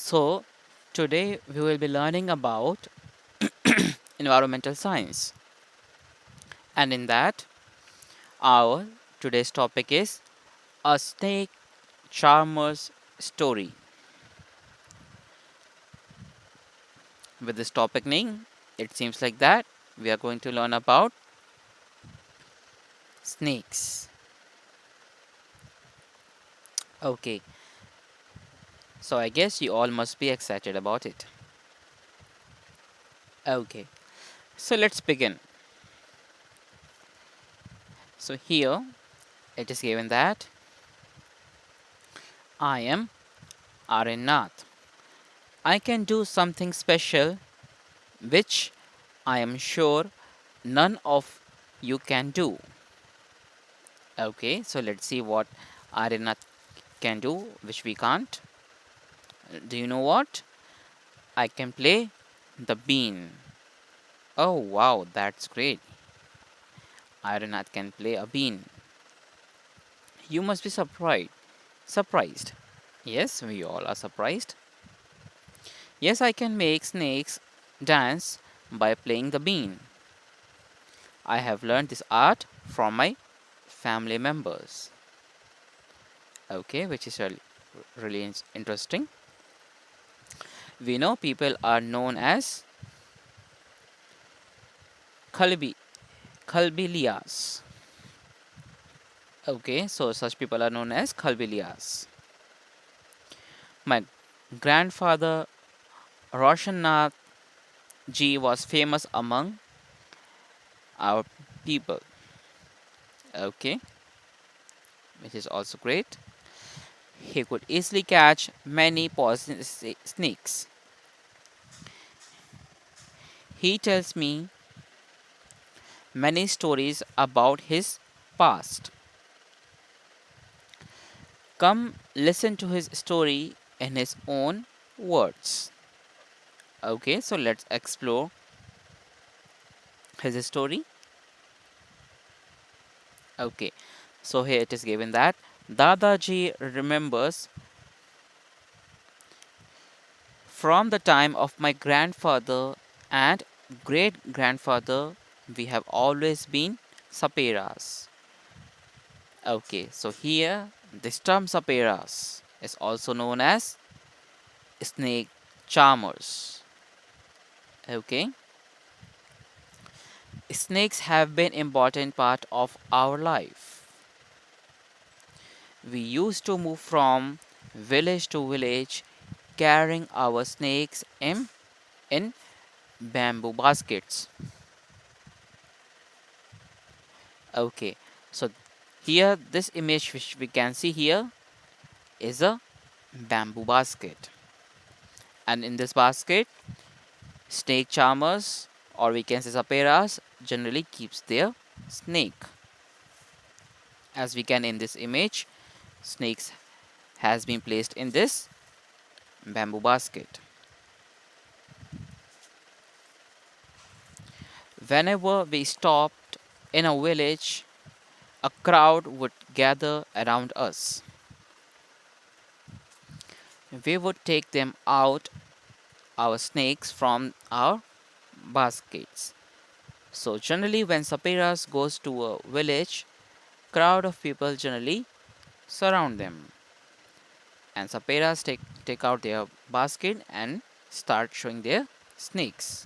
So, today we will be learning about environmental science, and in that, our today's topic is a snake charmer's story. With this topic name, it seems like that we are going to learn about snakes. Okay, so I guess you all must be excited about it. Okay, so let's begin. So, here it is given that I am Arinath. I can do something special which I am sure none of you can do. Okay, so let's see what Arinath can do, which we can't. Do you know what? I can play the bean. Oh wow, that's great. Arinath can play a bean. You must be surprised. Surprised. Yes, we all are surprised. Yes, I can make snakes dance by playing the bean. I have learned this art from my family members. Okay, which is really interesting. We know people are known as Kalbi, Kalbilias. Okay, so such people are known as Kalbilias. My grandfather Roshannath ji was famous among our people. Okay, which is also great. He could easily catch many poisonous snakes. He tells me many stories about his past. Come listen to his story in his own words. Okay, so let's explore his story. Okay, so here it is given that Dadaji remembers from the time of my grandfather and great grandfather, we have always been saperas. Okay, so here this term saperas is also known as snake charmers. Okay, snakes have been important part of our life. We used to move from village to village carrying our snakes in bamboo baskets. Okay, so here this image which we can see here is a bamboo basket, and in this basket snake charmers, or we can say saperas, generally keeps their snake. As we can in this image, snakes has been placed in this bamboo basket. Whenever we stopped in a village, a crowd would gather around us. We would take them out our snakes from our baskets. So generally when sapiras goes to a village, crowd of people generally surround them. And sapiras take out their basket and start showing their snakes.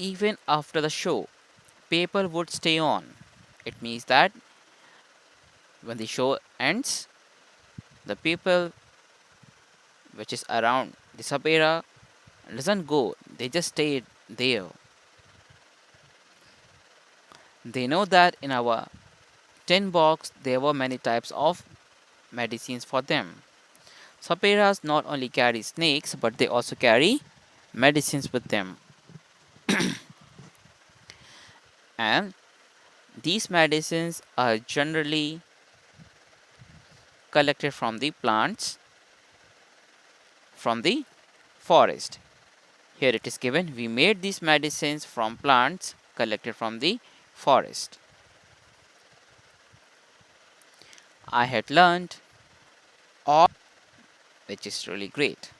Even after the show, people would stay on. It means that when the show ends, the people which is around the sapira doesn't go, they just stay there. They know that in our tin box there were many types of medicines for them. Sapiras not only carry snakes but they also carry medicines with them. And these medicines are generally collected from the plants from the forest. Here it is given we made these medicines from plants collected from the forest. I had learned all which is really great.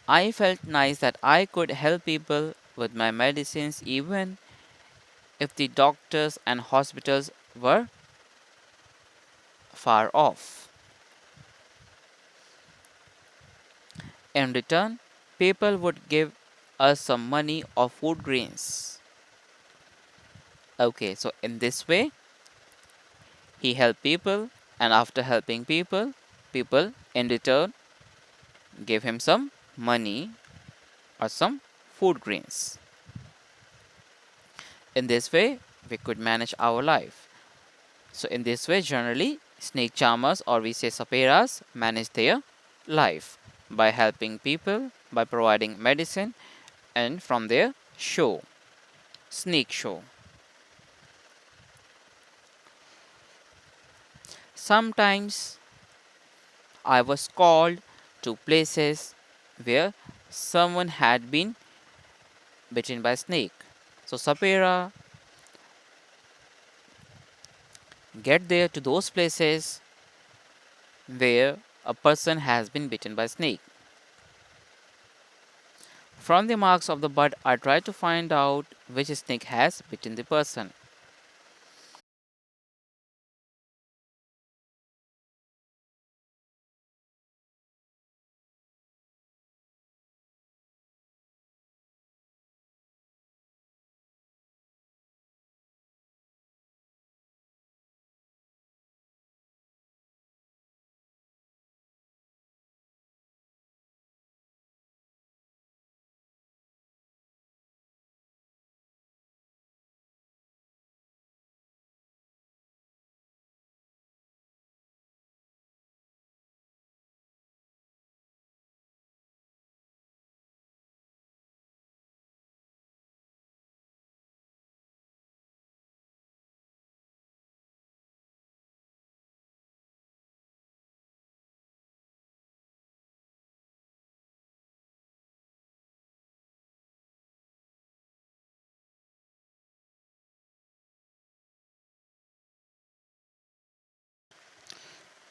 I felt nice that I could help people with my medicines even if the doctors and hospitals were far off. In return, people would give us some money or food grains. Okay, so in this way, he helped people, and after helping people, people in return gave him some money or some food grains. In this way, we could manage our life. So, in this way, generally, snake charmers or we say saperas manage their life by helping people, by providing medicine, and from their show, snake show. Sometimes I was called to places where someone had been bitten by a snake. So, sapera get there to those places where a person has been bitten by a snake. From the marks of the bud, I try to find out which snake has bitten the person.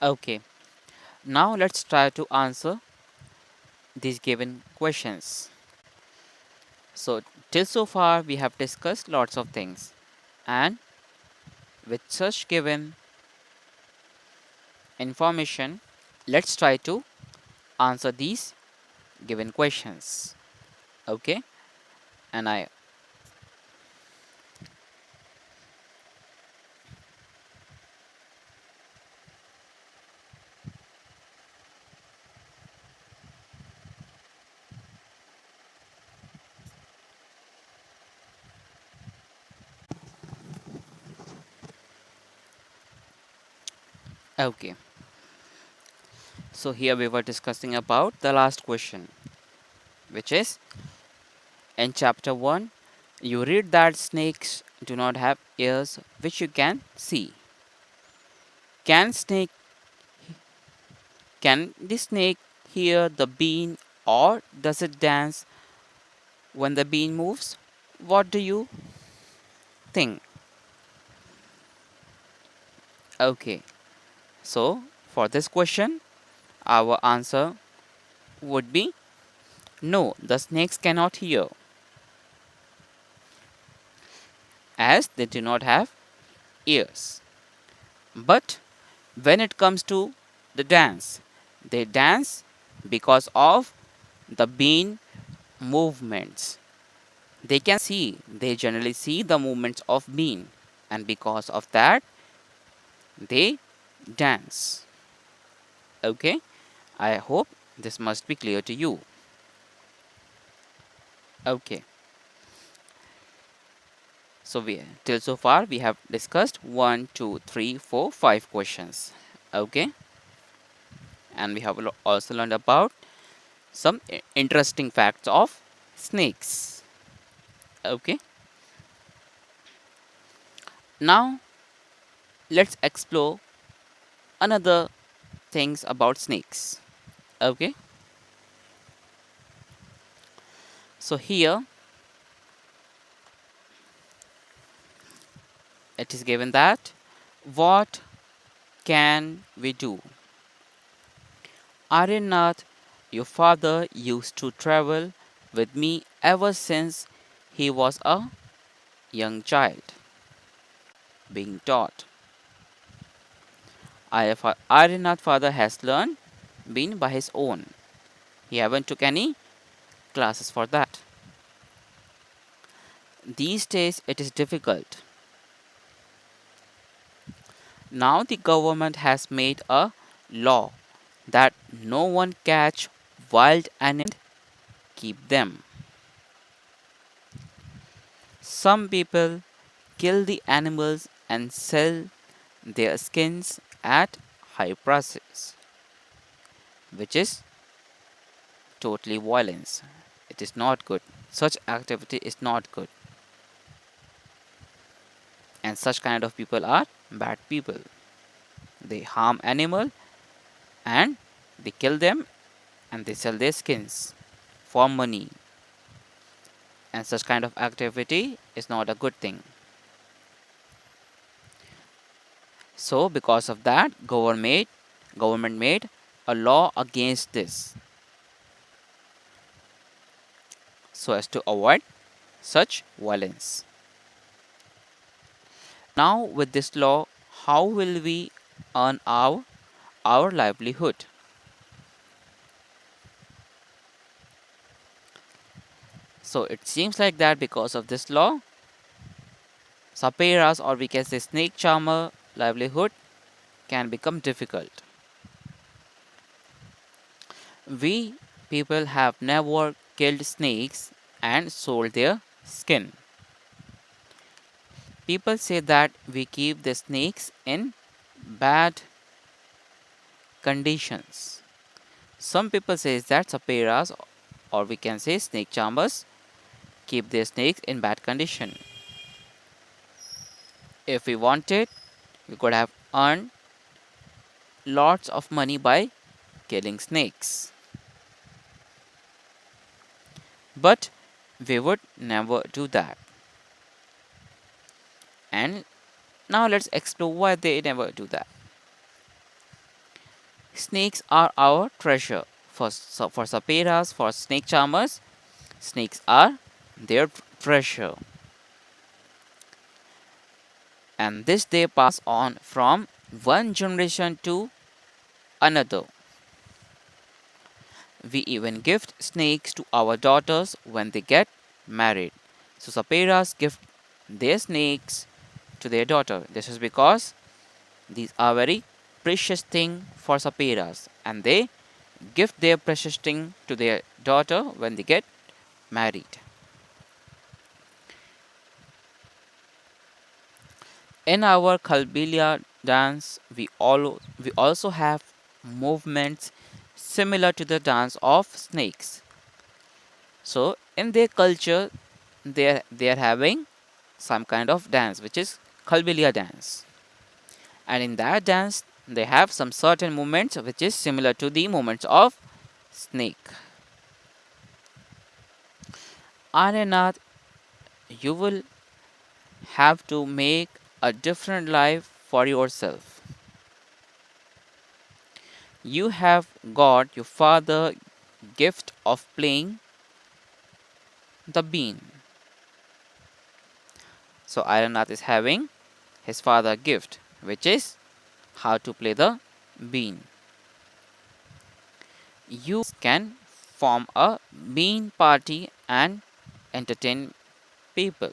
Okay, now let's try to answer these given questions. So, till so far, we have discussed lots of things, and with such given information, let's try to answer these given questions. Okay, and I okay. So here we were discussing about the last question, which is in chapter 1, you read that snakes do not have ears which you can see. Can snake can the snake hear the bean or does it dance when the bean moves? What do you think? Okay. So for this question, our answer would be no, the snakes cannot hear as they do not have ears. But when it comes to the dance, they dance because of the bean movements. They can see, they generally see the movements of bean, and because of that, they dance. Okay, I hope this must be clear to you. Okay, so we till so far we have discussed one, two, three, four, five questions. Okay, and we have also learned about some interesting facts of snakes. Okay, now let's explore another things about snakes. Okay, so here it is given that what can we do? Arinath, your father used to travel with me ever since he was a young child, being taught. Arinath's father has learned been by his own. He haven't took any classes for that. These days it is difficult. Now the government has made a law that no one catch wild animals keep them. Some people kill the animals and sell their skins at high prices, which is totally violence. It is not good. Such activity is not good. And such kind of people are bad people. They harm animal and they kill them and they sell their skins for money. And such kind of activity is not a good thing. So because of that, government made a law against this so as to avoid such violence. Now with this law, how will we earn our livelihood? So it seems like that because of this law, saperas or we can say snake charmer livelihood can become difficult. We people have never killed snakes and sold their skin. People say that we keep the snakes in bad conditions. Some people say that saperas or we can say snake charmers keep their snakes in bad condition. If we wanted, we could have earned lots of money by killing snakes. But we would never do that. And now let's explore why they never do that. Snakes are our treasure. For saperas, for snake charmers, snakes are their treasure. And this they pass on from one generation to another. We even gift snakes to our daughters when they get married. So saperas gift their snakes to their daughter. This is because these are very precious thing for saperas and they gift their precious thing to their daughter when they get married. In our Kalbilia dance, we also have movements similar to the dance of snakes. So in their culture, they are having some kind of dance which is Kalbilia dance. And in that dance, they have some certain movements which is similar to the movements of snake. Ananath, you will have to make a different life for yourself. You have got your father gift of playing the bean. So Ironnath is having his father gift, which is how to play the bean. You can form a bean party and entertain people.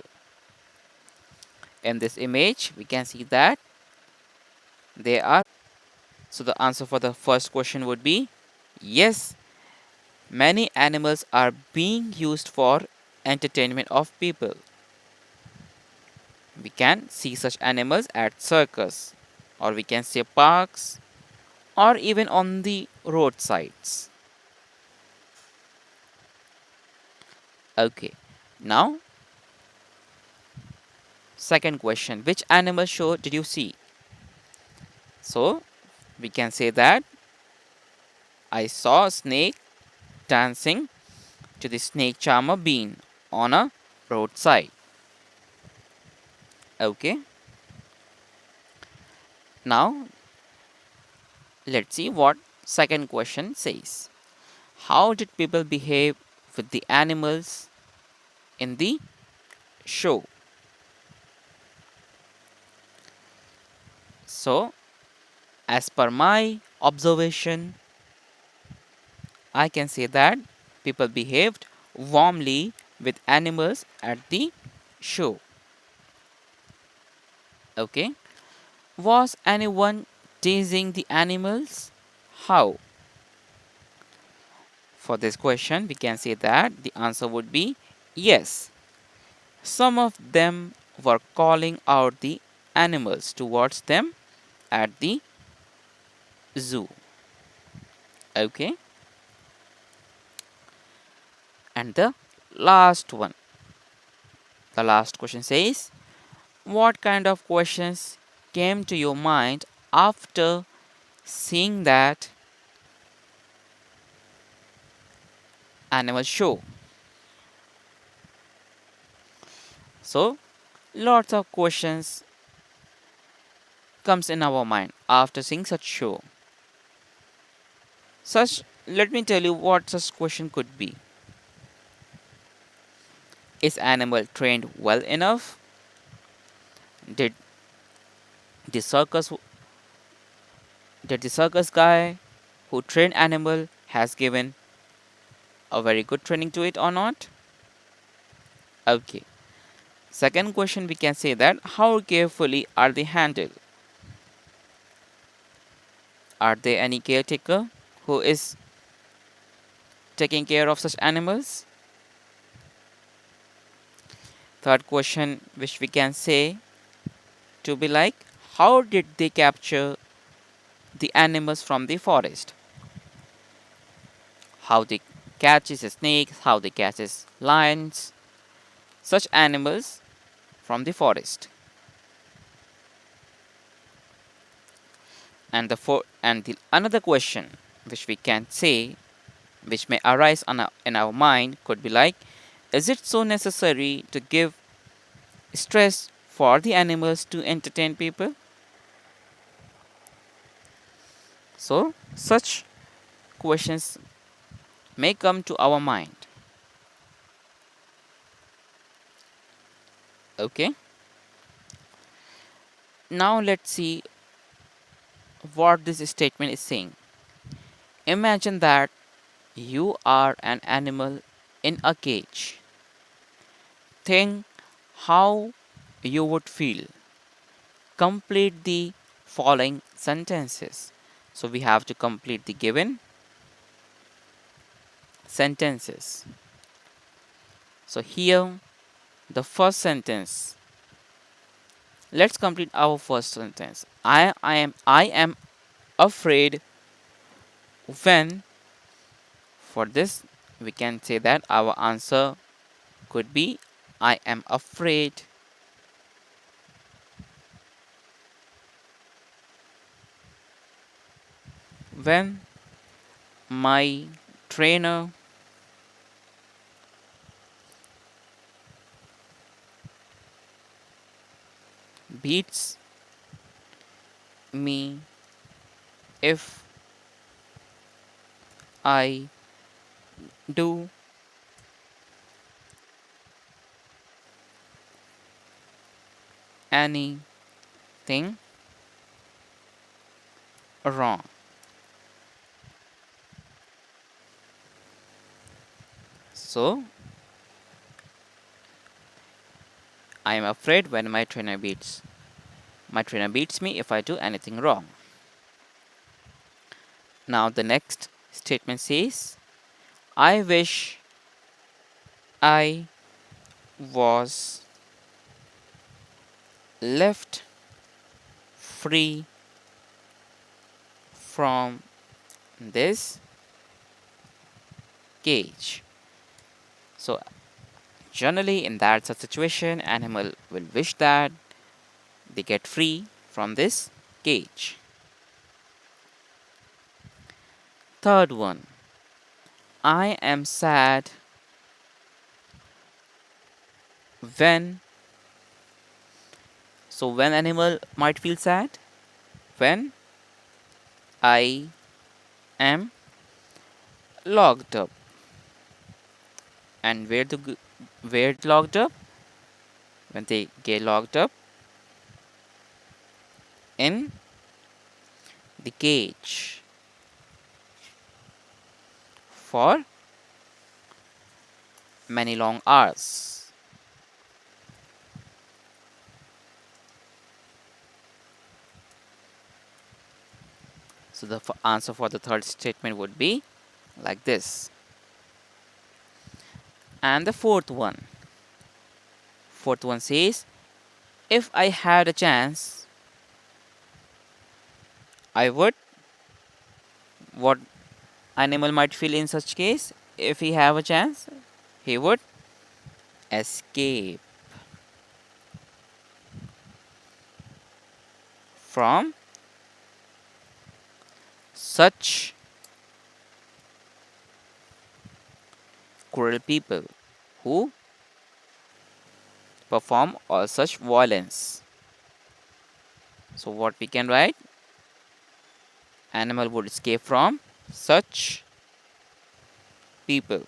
In this image, we can see that they are. So the answer for the first question would be yes, many animals are being used for entertainment of people. We can see such animals at circus or we can say parks or even on the roadsides. Okay, now second question, which animal show did you see? So we can say that I saw a snake dancing to the snake charmer bean on a roadside. Okay, now let's see what Second question says, how did people behave with the animals in the show? So, as per my observation, I can say that people behaved warmly with animals at the show. Okay. Was anyone teasing the animals? How? For this question, we can say that the answer would be yes. Some of them were calling out the animals towards them at the zoo. Okay. And the last one. The last question says, what kind of questions came to your mind after seeing that animal show? So, lots of questions comes in our mind after seeing such show. Such, let me tell you what such question could be. Is animal trained well enough? Did the circus did the circus guy who trained animal has given a very good training to it or not? Okay. Second question, we can say that how carefully are they handled? Are there any caretaker who is taking care of such animals? Third question, which we can say to be like, how did they capture the animals from the forest? How they catches snakes, how they catches lions, such animals from the forest. And the another question which we can say, which may arise in our mind, could be like, is it so necessary to give stress for the animals to entertain people? So such questions may come to our mind. Okay. Now let's see what this statement is saying. Imagine that you are an animal in a cage. Think how you would feel. Complete the following sentences. So we have to complete the given sentences. So here, the first sentence. Let's complete our first sentence. I am afraid when. For this, we can say that our answer could be I am afraid when my trainer beats me if I do anything wrong. So, I am afraid when my trainer beats me if I do anything wrong. Now the next statement says, I wish I was left free from this cage. So generally in that such situation, animal will wish that they get free from this cage. Third one, I am sad when. So when animal might feel sad? When I am locked up. And where it locked up? When they get locked up in the cage for many long hours. So the answer for the third statement would be like this. And the fourth one says, if I had a chance, I would. What animal might feel in such case? If he have a chance, he would escape from such cruel people who perform all such violence. So what we can write? Animal would escape from such people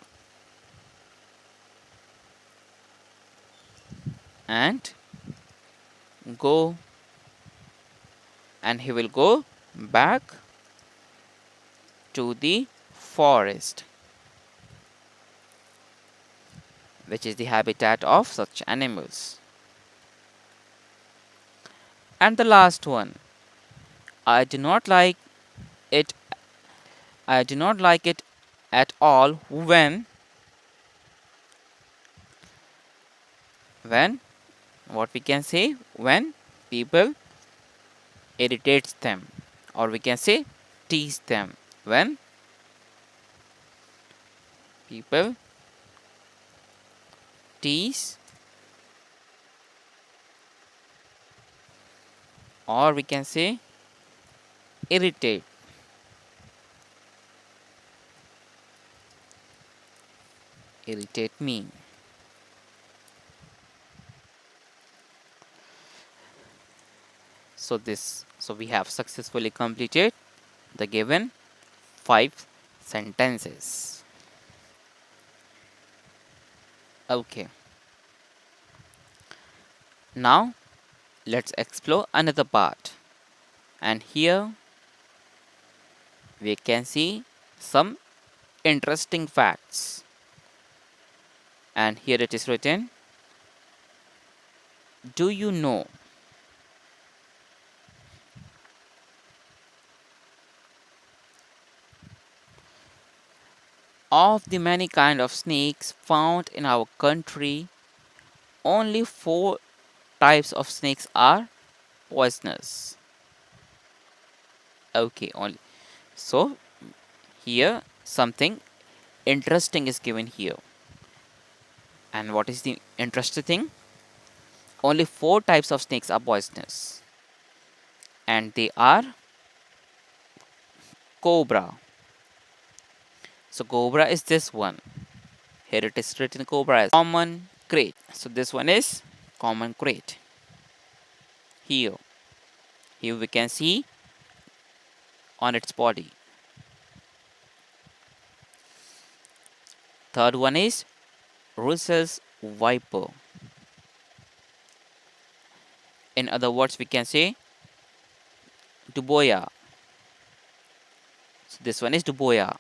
and go and he will go back to the forest, which is the habitat of such animals. And the last one, I do not like it. I do not like it at all when what we can say, when people irritates them, or we can say tease them, when people tease, or we can say irritate me. So we have successfully completed the given 5 sentences. Okay, now let's explore another part. And here we can see some interesting facts. And here it is written, do you know of the many kind of snakes found in our country, only 4 types of snakes are poisonous. Okay, only. So here something interesting is given here. And what is the interesting thing? Only 4 types of snakes are poisonous. And they are cobra. So cobra is this one. Here it is written cobra as common crate. So this one is common crate. Here. Here we can see on its body. Third one is Russell's viper. In other words, we can say duboya. So this one is duboya.